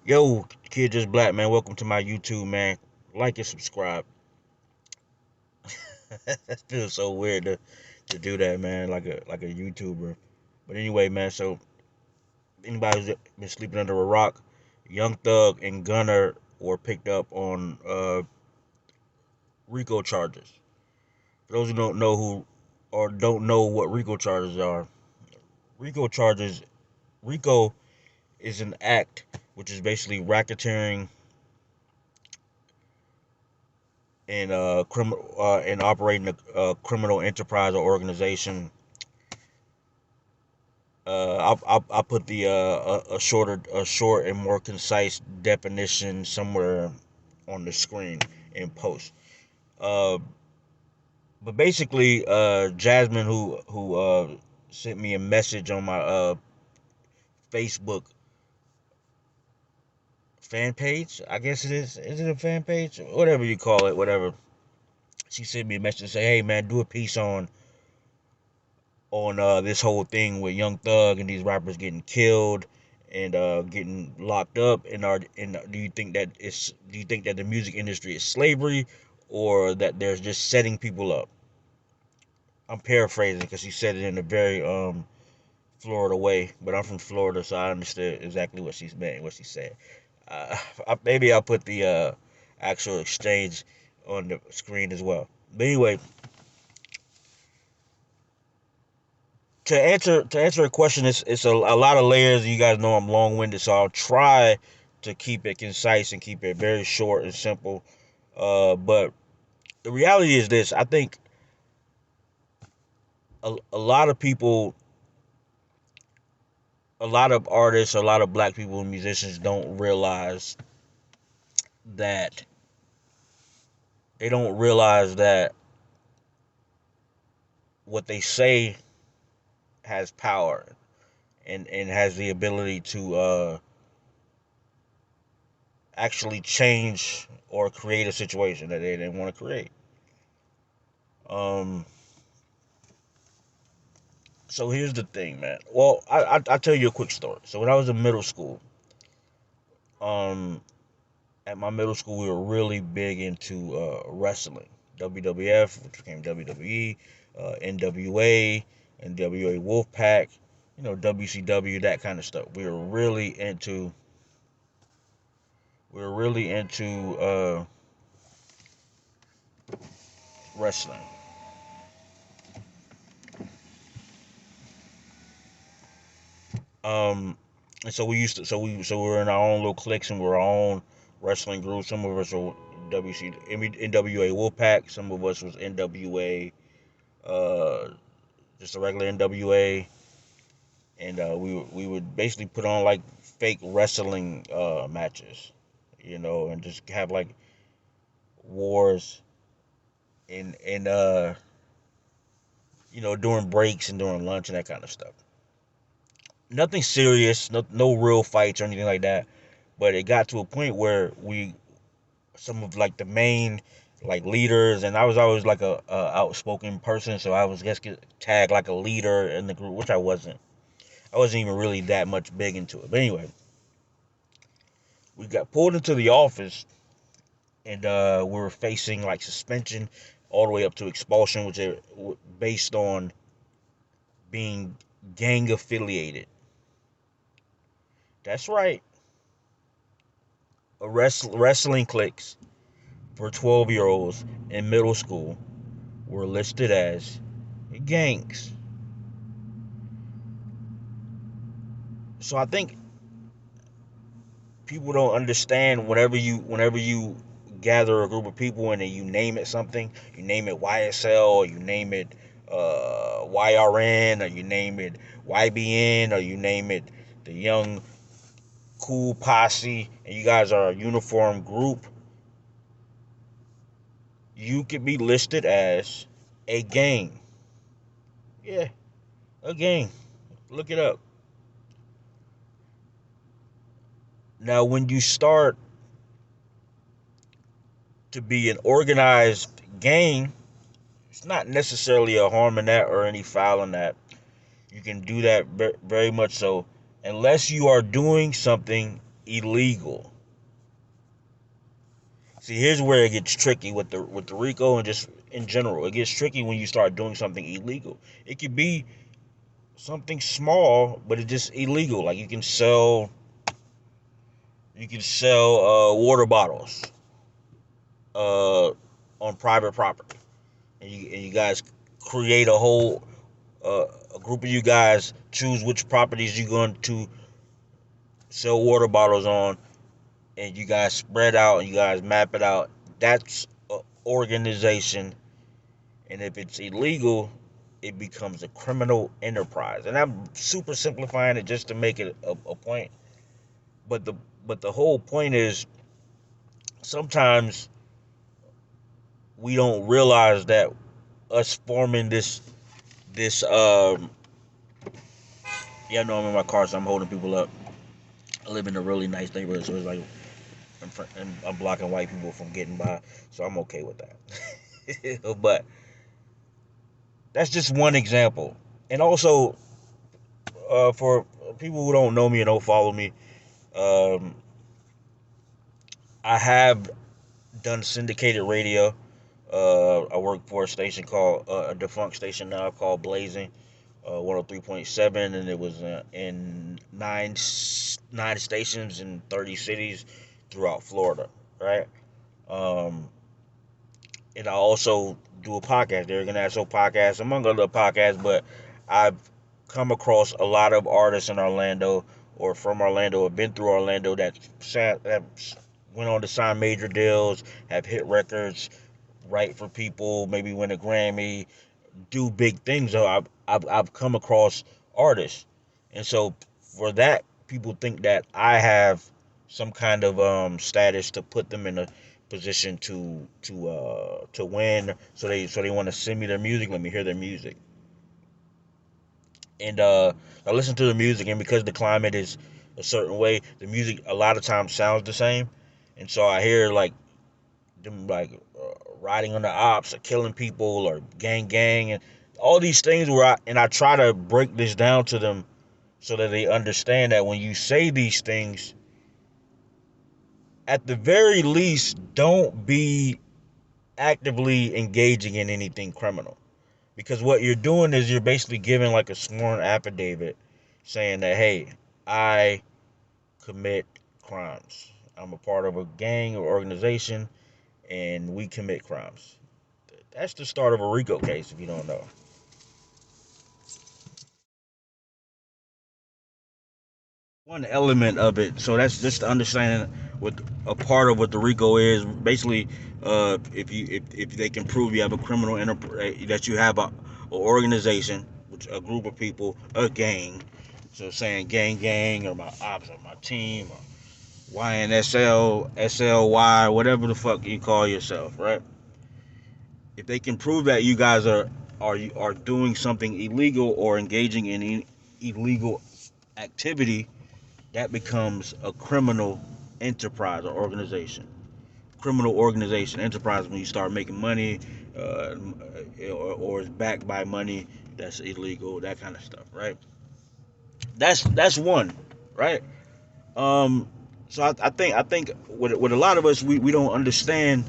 Yo, kid Jus'Black, man. Welcome to my YouTube, man. Like and subscribe. That feels so weird to do that, man. Like a YouTuber. But anyway, man. So anybody who's been sleeping under a rock, Young Thug and Gunner were picked up on RICO charges. For those who don't know who or don't know what RICO charges are, RICO charges RICO is an act which is basically racketeering and operating a criminal enterprise or organization. I'll put a short and more concise definition somewhere on the screen in post. Uh, but basically, Jasmine, who sent me a message on my Facebook fan page, I guess it is. Is it a fan page? Whatever you call it, whatever. She sent me a message and say, "Hey man, do a piece on this whole thing with Young Thug and these rappers getting killed and getting locked up. And do you think that the music industry is slavery or that they're just setting people up?" I'm paraphrasing because she said it in a very Florida way, but I'm from Florida, so I understood exactly what she's meant, what she said. Uh, Maybe I'll put the actual exchange on the screen as well. But anyway, to answer a question, it's a lot of layers. You guys know I'm long winded, so I'll try to keep it concise and keep it very short and simple. But the reality is this: I think a lot of people, a lot of artists, a lot of black people and musicians don't realize that they don't realize that what they say has power and has the ability to actually change or create a situation that they didn't want to create. Um, so here's the thing, man. Well, I'll tell you a quick story. So when I was in middle school, um, at my middle school, we were really big into wrestling, WWF, which became WWE, NWA, NWA Wolfpack, WCW, that kind of stuff. We were really into wrestling. Um, and so we were in our own little cliques and we were our own wrestling group. Some of us were NWA Wolfpack. Some of us was NWA, uh, just a regular NWA, and we would basically put on like fake wrestling matches, and just have like wars and during breaks and during lunch and that kind of stuff. Nothing serious, no real fights or anything like that. But it got to a point where some of like the main like leaders, and I was always like a outspoken person, so I was just get tagged like a leader in the group, which I wasn't. I wasn't even really that much big into it. But anyway, we got pulled into the office, and we were facing like suspension all the way up to expulsion, which are based on being gang affiliated. That's right, wrestling cliques for 12-year-olds in middle school were listed as gangs. So I think people don't understand whenever you gather a group of people and then you name it something, you name it YSL or you name it YRN or you name it YBN or you name it the Young Cool Posse, and you guys are a uniform group, you could be listed as a gang. Yeah, a gang. Look it up. Now, when you start to be an organized gang, it's not necessarily a harm in that or any foul in that. You can do that very much so, unless you are doing something illegal. See, here's where it gets tricky with the RICO and just in general. It gets tricky when you start doing something illegal. It could be something small, but it's just illegal. Like you can sell water bottles uh, on private property, and you guys create a group of you guys choose which properties you're going to sell water bottles on, and you guys spread out and you guys map it out. That's an organization, and if it's illegal, it becomes a criminal enterprise. And I'm super simplifying it just to make it a point. But the whole point is sometimes we don't realize that us forming this yeah, no, I'm in my car, so I'm holding people up. I live in a really nice neighborhood, so it's like I'm blocking white people from getting by, so I'm okay with that. But that's just one example. And also, for people who don't know me and don't follow me, um, I have done syndicated radio. I work for a station called a defunct station now called Blazing, 103.7, and it was in nine stations in 30 cities throughout Florida, right? Um, and I also do a podcast, the International Podcast, among other podcasts. But I've come across a lot of artists in Orlando or from Orlando, have been through Orlando that went on to sign major deals, have hit records, write for people, maybe win a Grammy, do big things. So I've come across artists, and so for that, people think that I have some kind of status to put them in a position to win. So they want to send me their music, let me hear their music, and I listen to the music, and because the climate is a certain way, the music a lot of times sounds the same, and so I hear like them like riding on the ops or killing people or gang and all these things I try to break this down to them so that they understand that when you say these things, at the very least, don't be actively engaging in anything criminal, because what you're doing is you're basically giving like a sworn affidavit saying that, hey, I commit crimes, I'm a part of a gang or organization, and we commit crimes. That's the start of a RICO case, if you don't know. One element of it, so that's just understanding what a part of what the RICO is. Basically, if they can prove you have a criminal that you have a organization, which a group of people, a gang. So saying gang or my ops or my team or YNSL, SLY, whatever the fuck you call yourself, right? If they can prove that you guys are doing something illegal or engaging in illegal activity, that becomes a criminal enterprise or organization. Criminal organization enterprise when you start making money, or is backed by money that's illegal, that kind of stuff, right? That's one, right? Um, so I think with a lot of us, we don't understand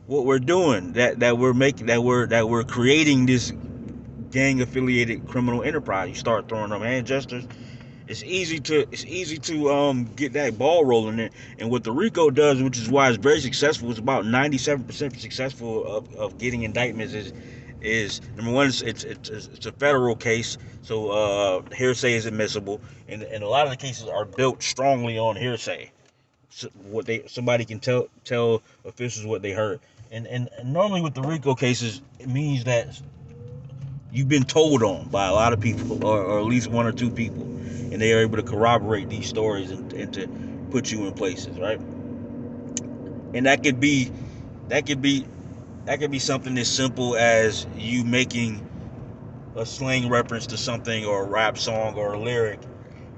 what we're doing, that we're making, that we're creating this gang affiliated criminal enterprise. You start throwing them hand gestures, it's easy to get that ball rolling there. And what the RICO does, which is why it's very successful, it's about 97% successful of getting indictments. Is number one, it's a federal case, so hearsay is admissible, and a lot of the cases are built strongly on hearsay. So what they somebody can tell officials what they heard, and normally with the RICO cases, it means that you've been told on by a lot of people, or at least one or two people, and they are able to corroborate these stories and to put you in places, right? And that could be that could be something as simple as you making a slang reference to something or a rap song or a lyric,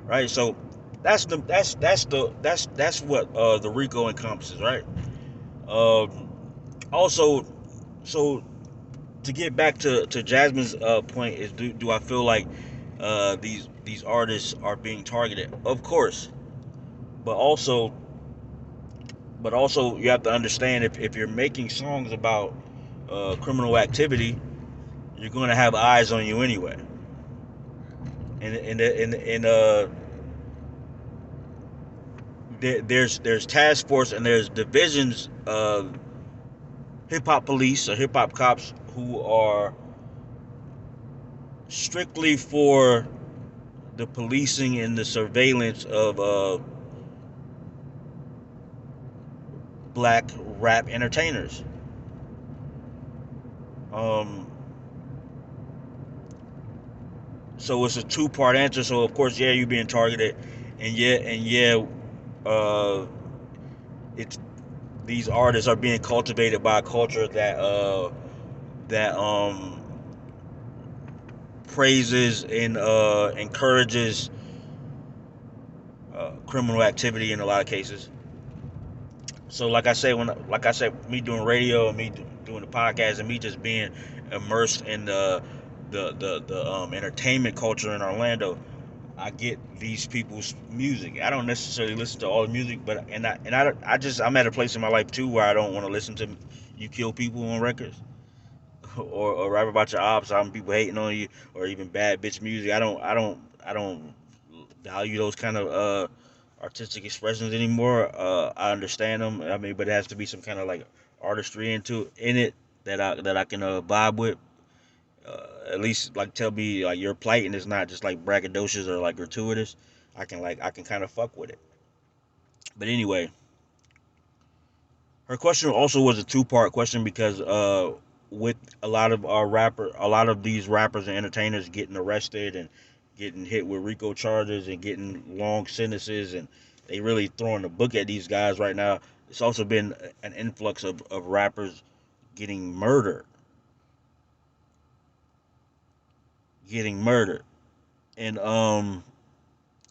right? So that's what the RICO encompasses, right? Um, Also, so to get back to Jasmine's point is, do I feel like these artists are being targeted? Of course, but also you have to understand, if you're making songs about criminal activity, you're going to have eyes on you anyway. And there's task force and there's divisions of hip hop police or hip hop cops who are strictly for the policing and the surveillance of black rap entertainers. Um, so it's a two-part answer. So of course, yeah, you're being targeted, and uh, it's these artists are being cultivated by a culture that praises and encourages criminal activity in a lot of cases. So like I said, me doing radio and me doing the podcast and me just being immersed in the entertainment culture in Orlando, I get these people's music. I don't necessarily listen to all the music, but I'm at a place in my life too where I don't want to listen to you kill people on records or rap about your ops, or people hating on you, or even bad bitch music. I don't value those kind of artistic expressions anymore. I understand them. I mean, but it has to be some kind of like artistry in it that I can vibe with. At least like tell me like your plight, and it's not just like braggadocious or like gratuitous. I can kind of fuck with it. But anyway, her question also was a two-part question because with a lot of these rappers and entertainers getting arrested and getting hit with RICO charges and getting long sentences, and they really throwing the book at these guys right now. It's also been an influx of rappers getting murdered, getting murdered. And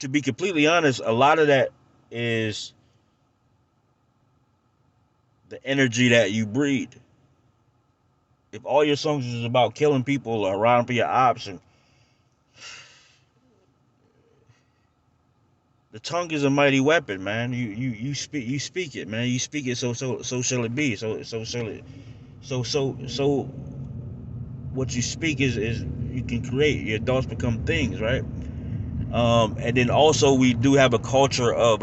to be completely honest, a lot of that is the energy that you breed. If all your songs is about killing people or rounding up your ops, and the tongue is a mighty weapon, man. You speak it, man. You speak it, so shall it be. So shall it. So what you speak is you can create. Your thoughts become things, right? And then also we do have a culture of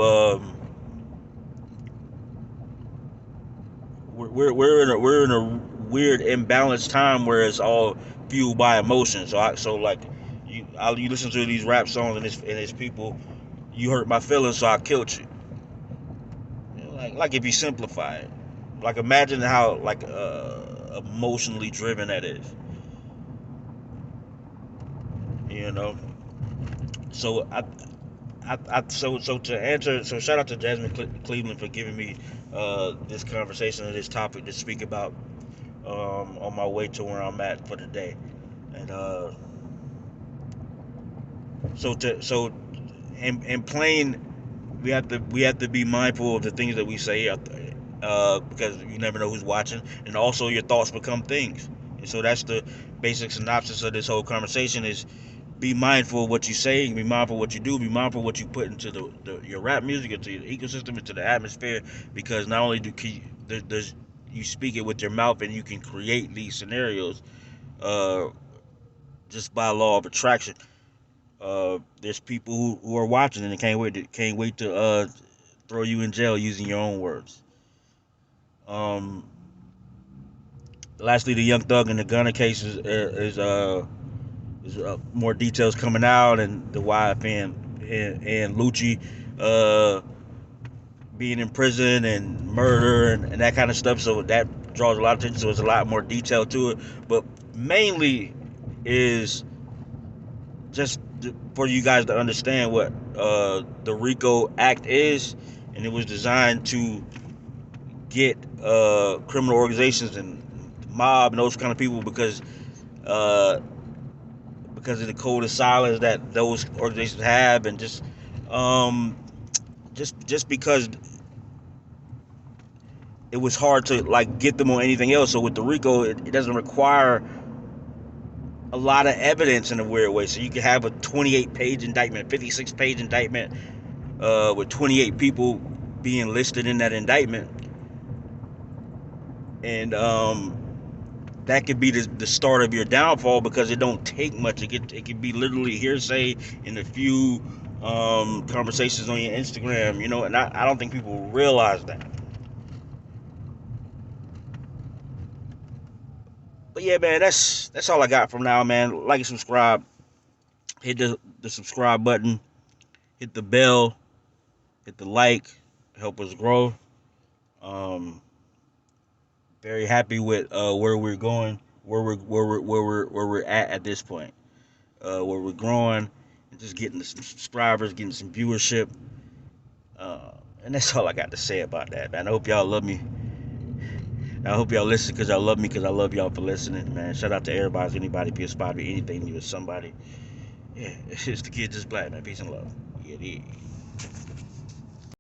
we're in a weird imbalanced time where it's all fueled by emotion. So like you listen to these rap songs and it's people, you hurt my feelings, so I killed you. Like if you simplify it, like imagine how like emotionally driven that is, you know. So so to answer, so shout out to Jasmine Cleveland for giving me this conversation and this topic to speak about on my way to where I'm at for the day. And so in plain, we have to be mindful of the things that we say because you never know who's watching, and also your thoughts become things. And so that's the basic synopsis of this whole conversation: is be mindful of what you say, be mindful of what you do, be mindful of what you put into your rap music, into your ecosystem, into the atmosphere, because not only there's you speak it with your mouth and you can create these scenarios uh, just by law of attraction. There's people who are watching and they can't wait to throw you in jail using your own words. Um, Lastly, the Young Thug and the Gunna case is more details coming out, and the wife and Lucci uh, being in prison and murder and that kind of stuff. So that draws a lot of attention. So there's a lot more detail to it, but mainly is just for you guys to understand what the RICO Act is, and it was designed to get criminal organizations and mob and those kind of people uh, because of the code of silence that those organizations have, and um, just because it was hard to like get them on anything else. So with the RICO, it doesn't require a lot of evidence in a weird way. So you can have a 28-page indictment, 56-page indictment, with 28 people being listed in that indictment, and that could be the start of your downfall, because it don't take much. It could be literally hearsay in a few conversations on your Instagram, and I don't think people realize that. But yeah, man, that's all I got from now, man. Like and subscribe. Hit the subscribe button. Hit the bell. Hit the like. Help us grow. Um, Very happy with where we're going, where we're at this point. Where we're growing and just getting some subscribers, getting some viewership. And that's all I got to say about that, man. I hope y'all love me. I hope y'all listen because y'all love me, because I love y'all for listening, man. Shout out to everybody, anybody, be a spot, be anything, you or somebody. Yeah, it's the kid Jus'Black, man. Peace and love. Yeah, yeah.